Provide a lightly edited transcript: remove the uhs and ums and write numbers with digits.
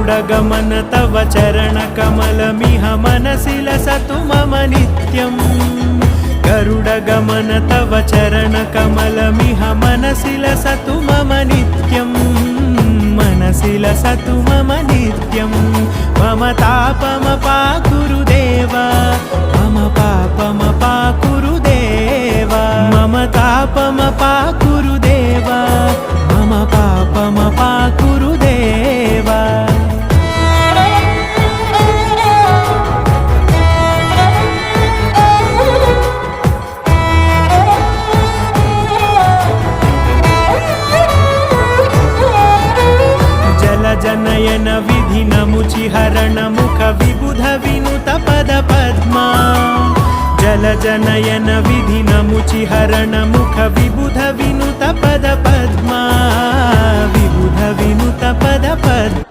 गरुडगमन तव चरणकमलमिह मनसि लसतु मम नित्यम् गरुडगमन तव चरणकमलमिह मनसि लसतु मम नित्यम् मनसि लसतु मम नित्यम् मम तापमपाकुरु देव मम पापमपाकुरु देव मम तापमपाकुरु देव मम पापमपाकुरु देव जनयन विधिनमुचिहरण मुख विबुध विनुत पद पद्मा जलजनयन विधिनमुचिहरण मुख विबुध विनुत पद पद्मा विबुध विनुत पद पद्मा